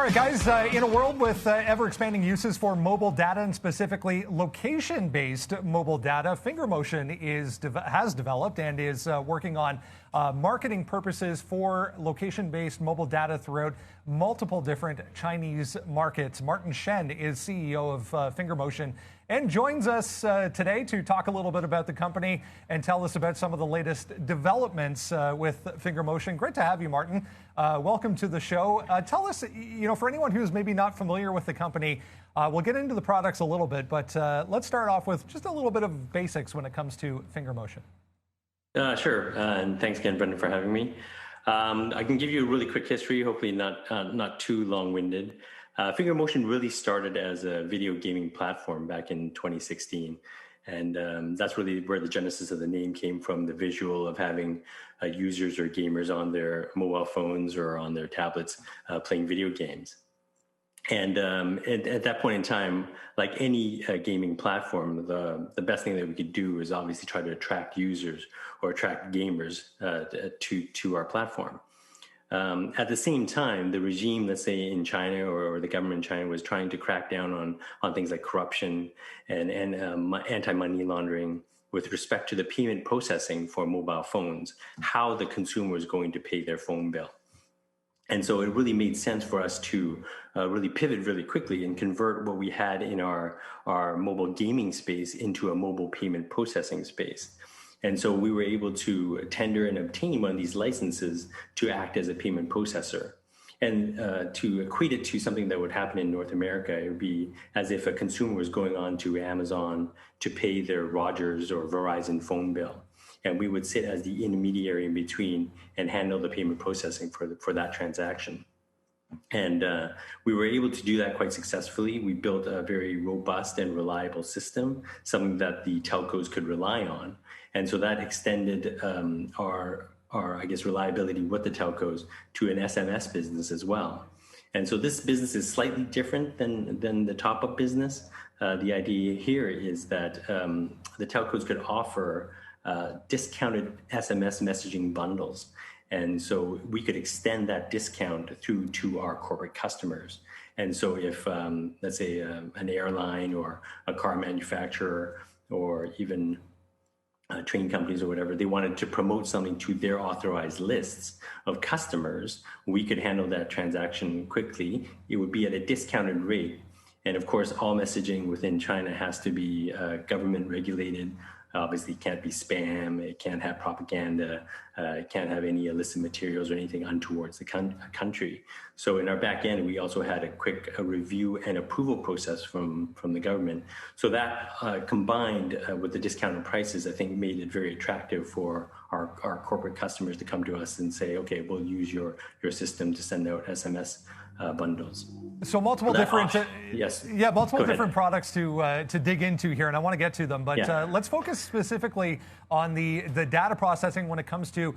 right, guys, in a world with ever-expanding uses for mobile data and specifically location-based mobile data, FingerMotion has developed and is working on marketing purposes for location-based mobile data throughout multiple different Chinese markets. Martin Shen is CEO of FingerMotion and joins us today to talk a little bit about the company and tell us about some of the latest developments with FingerMotion. Great to have you, Martin. Welcome to the show. Tell us, for anyone who's maybe not familiar with the company, we'll get into the products a little bit, but let's start off with just a little bit of basics when it comes to FingerMotion. Sure, and thanks again, Brendan, for having me. I can give you a really quick history, hopefully not too long-winded. FingerMotion really started as a video gaming platform back in 2016. And that's really where the genesis of the name came from, the visual of having users or gamers on their mobile phones or on their tablets playing video games. And at that point in time, like any gaming platform, the best thing that we could do is obviously try to attract users or attract gamers to our platform. At the same time, the regime, let's say in China or the government in China, was trying to crack down on things like corruption and anti-money laundering with respect to the payment processing for mobile phones, how the consumer is going to pay their phone bill. And so it really made sense for us to really pivot really quickly and convert what we had in our mobile gaming space into a mobile payment processing space. And so we were able to tender and obtain one of these licenses to act as a payment processor. And to equate it to something that would happen in North America, it would be as if a consumer was going on to Amazon to pay their Rogers or Verizon phone bill. And we would sit as the intermediary in between and handle the payment processing for that transaction. And we were able to do that quite successfully. We built a very robust and reliable system, something that the telcos could rely on. And so that extended our reliability with the telcos to an SMS business as well. And so this business is slightly different than the top-up business. The idea here is that the telcos could offer discounted SMS messaging bundles. And so we could extend that discount through to our corporate customers. And so if, let's say, an airline or a car manufacturer or even train companies or whatever, they wanted to promote something to their authorized lists of customers, we could handle that transaction quickly. It would be at a discounted rate. And of course, all messaging within China has to be government regulated. Obviously, it can't be spam, it can't have propaganda, it can't have any illicit materials or anything untowards the country. So in our back end, we also had a quick review and approval process from the government. So that combined with the discounted prices, I think made it very attractive for our corporate customers to come to us and say, okay, we'll use your system to send out SMS bundles. So multiple different, yes, multiple different products to dig into here, and I want to get to them. But let's focus specifically on the data processing when it comes to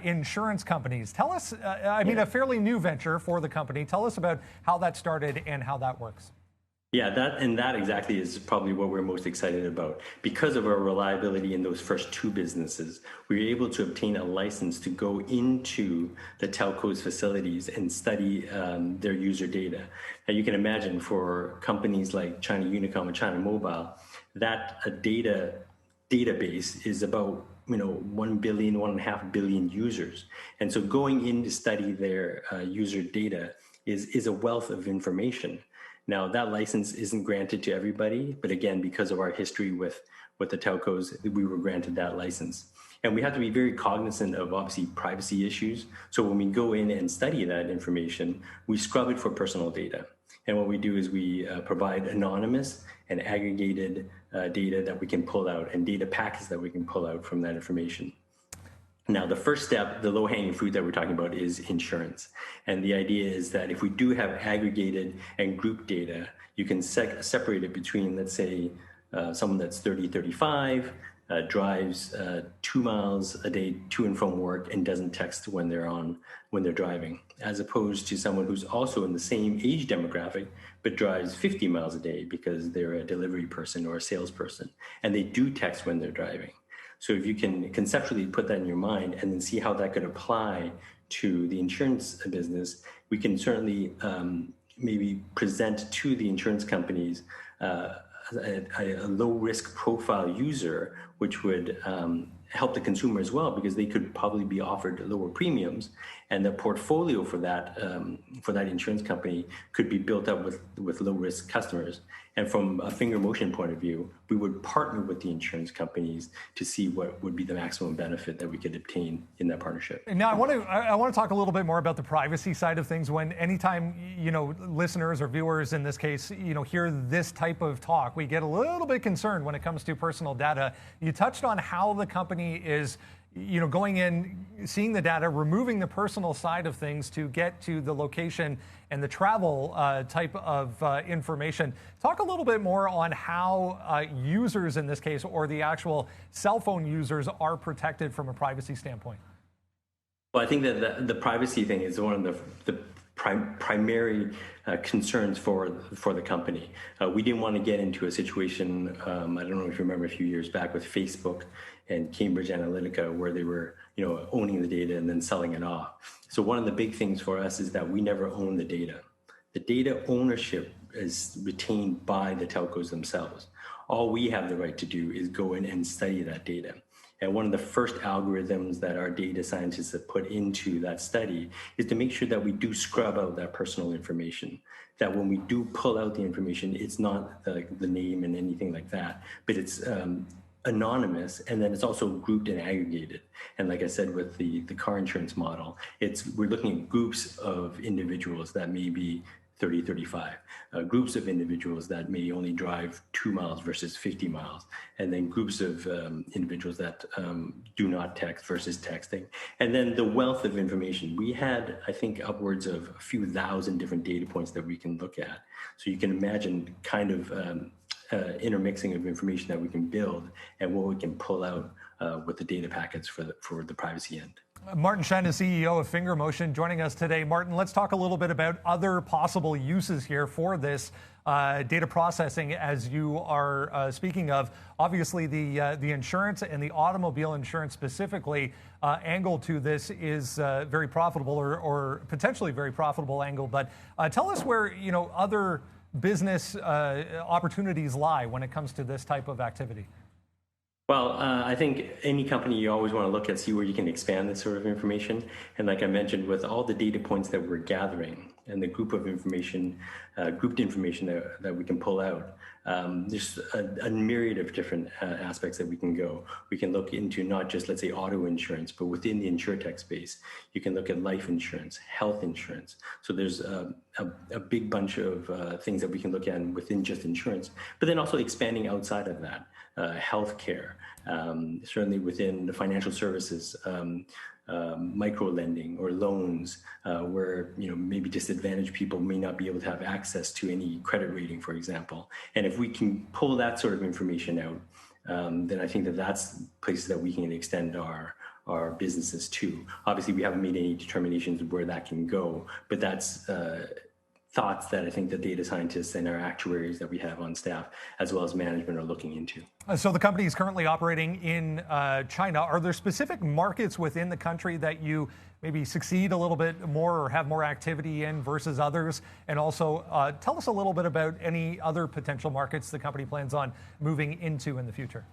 insurance companies. Tell us, a fairly new venture for the company. Tell us about how that started and how that works. Yeah, that exactly is probably what we're most excited about. Because of our reliability in those first two businesses, we were able to obtain a license to go into the telco's facilities and study their user data. And you can imagine for companies like China Unicom and China Mobile, that database is about 1 billion, 1.5 billion users. And so going in to study their user data is a wealth of information. Now, that license isn't granted to everybody, but again, because of our history with the telcos, we were granted that license. And we have to be very cognizant of, obviously, privacy issues. So when we go in and study that information, we scrub it for personal data. And what we do is we provide anonymous and aggregated data that we can pull out and data packets that we can pull out from that information. Now, the first step, the low-hanging fruit that we're talking about is insurance. And the idea is that if we do have aggregated and grouped data, you can separate it between, let's say, someone that's 30, 35, drives 2 miles a day to and from work and doesn't text when they're driving, as opposed to someone who's also in the same age demographic, but drives 50 miles a day because they're a delivery person or a salesperson, and they do text when they're driving. So if you can conceptually put that in your mind and then see how that could apply to the insurance business, we can certainly maybe present to the insurance companies a low risk profile user, which would help the consumer as well, because they could probably be offered lower premiums, and the portfolio for that insurance company could be built up with low risk customers. And from a finger motion point of view, we would partner with the insurance companies to see what would be the maximum benefit that we could obtain in that partnership. Now, I want to talk a little bit more about the privacy side of things. When anytime listeners or viewers in this case hear this type of talk, we get a little bit concerned when it comes to personal data. You touched on how the company is going in, seeing the data, removing the personal side of things to get to the location and the travel type of information. Talk a little bit more on how users in this case, or the actual cell phone users, are protected from a privacy standpoint. Well, I think that the privacy thing is one of the primary concerns for the company. We didn't want to get into a situation, I don't know if you remember a few years back with Facebook and Cambridge Analytica, where they were owning the data and then selling it off. So one of the big things for us is that we never own the data. The data ownership is retained by the telcos themselves. All we have the right to do is go in and study that data. And one of the first algorithms that our data scientists have put into that study is to make sure that we do scrub out that personal information. That when we do pull out the information, it's not the name and anything like that, but it's anonymous, and then it's also grouped and aggregated. And like I said, with the car insurance model, we're looking at groups of individuals that may be 30, 35, groups of individuals that may only drive 2 miles versus 50 miles, and then groups of individuals that do not text versus texting. And then the wealth of information. We had, I think, upwards of a few thousand different data points that we can look at. So you can imagine kind of intermixing of information that we can build and what we can pull out with the data packets for the privacy end. Martin Shen is CEO of Finger Motion, joining us today. Martin, let's talk a little bit about other possible uses here for this data processing, as you are speaking of. Obviously, the insurance and the automobile insurance specifically angle to this is very profitable, or potentially very profitable angle. But tell us where other business opportunities lie when it comes to this type of activity. Well, I think any company, you always want to look at, see where you can expand this sort of information. And like I mentioned, with all the data points that we're gathering and the group of information, grouped information that we can pull out, there's a myriad of different aspects that we can go. We can look into not just, let's say, auto insurance, but within the insurtech space, you can look at life insurance, health insurance. So there's a big bunch of things that we can look at within just insurance, but then also expanding outside of that. Healthcare, certainly within the financial services, micro lending or loans, where maybe disadvantaged people may not be able to have access to any credit rating, for example. And if we can pull that sort of information out, then I think that's places that we can extend our businesses to. Obviously, we haven't made any determinations of where that can go, but that's thoughts that I think the data scientists and our actuaries that we have on staff, as well as management, are looking into. So the company is currently operating in China. Are there specific markets within the country that you maybe succeed a little bit more or have more activity in versus others? And also tell us a little bit about any other potential markets the company plans on moving into in the future.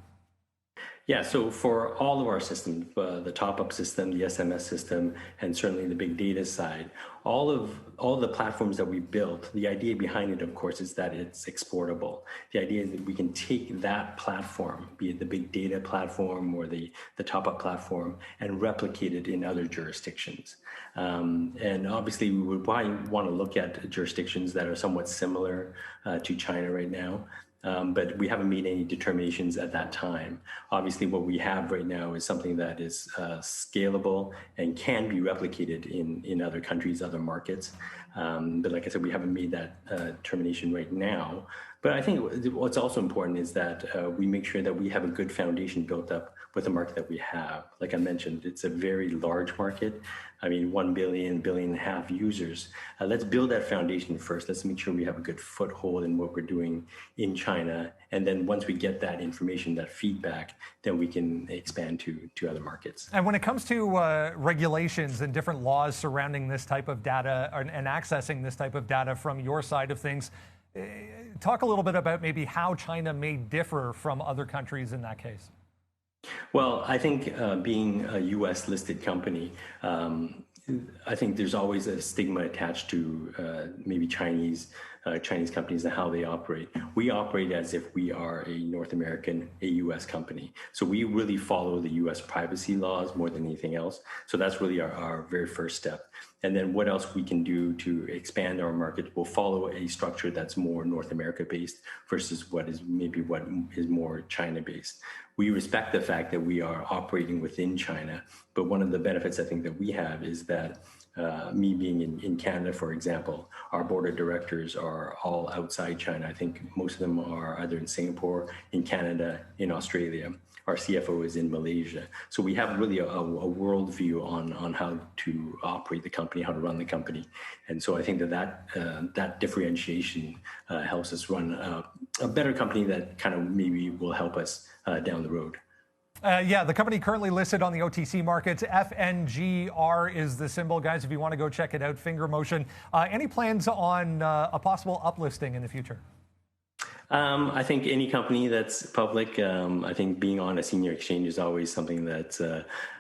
Yeah, so for all of our systems, the top-up system, the SMS system, and certainly the big data side, all of the platforms that we built, the idea behind it, of course, is that it's exportable. The idea is that we can take that platform, be it the big data platform or the top-up platform, and replicate it in other jurisdictions. And obviously, we would want to look at jurisdictions that are somewhat similar to China right now. But we haven't made any determinations at that time. Obviously, what we have right now is something that is scalable and can be replicated in other countries, other markets. But like I said, we haven't made that determination right now. But I think what's also important is that we make sure that we have a good foundation built up with the market that we have. Like I mentioned, it's a very large market. I mean, 1 billion, billion and a half users. Let's build that foundation first. Let's make sure we have a good foothold in what we're doing in China. And then once we get that information, that feedback, then we can expand to other markets. And when it comes to regulations and different laws surrounding this type of data and accessing this type of data from your side of things, talk a little bit about maybe how China may differ from other countries in that case. Well, I think being a U.S. listed company, I think there's always a stigma attached to maybe Chinese companies and how they operate. We operate as if we are a North American, a U.S. company. So we really follow the U.S. privacy laws more than anything else. So that's really our very first step. And then what else we can do to expand our market will follow a structure that's more North America based versus what is more China based. We respect the fact that we are operating within China, but one of the benefits I think that we have is that me being in Canada, for example, our board of directors are all outside China. I think most of them are either in Singapore, in Canada, in Australia. Our CFO is in Malaysia. So we have really a world view on how to operate the company, how to run the company. And so I think that differentiation helps us run a better company that kind of maybe will help us down the road. Yeah, the company currently listed on the OTC markets. FNGR is the symbol, guys, if you want to go check it out, Finger Motion. Any plans on a possible uplisting in the future? I think any company that's public, I think being on a senior exchange is always something that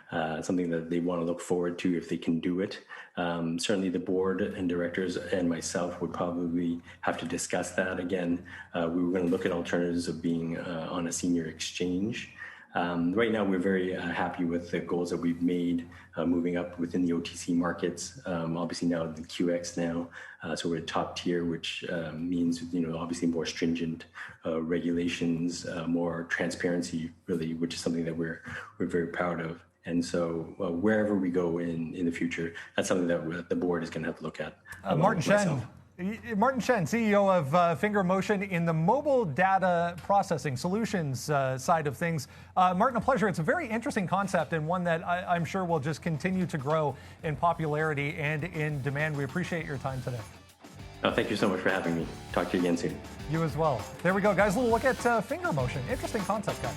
they want to look forward to if they can do it. Certainly the board and directors and myself would probably have to discuss that again. We were going to look at alternatives of being on a senior exchange. Right now, we're very happy with the goals that we've made moving up within the OTC markets. Obviously now the QX now, so we're at top tier, which means obviously more stringent regulations, more transparency, really, which is something that we're very proud of. And so wherever we go in the future, that's something that the board is going to have to look at. Martin Shen. Martin Shen, CEO of Finger Motion in the mobile data processing solutions side of things. Martin, a pleasure. It's a very interesting concept and one that I'm sure will just continue to grow in popularity and in demand. We appreciate your time today. Oh, thank you so much for having me. Talk to you again soon. You as well. There we go, guys. A little look at Finger Motion. Interesting concept, guys.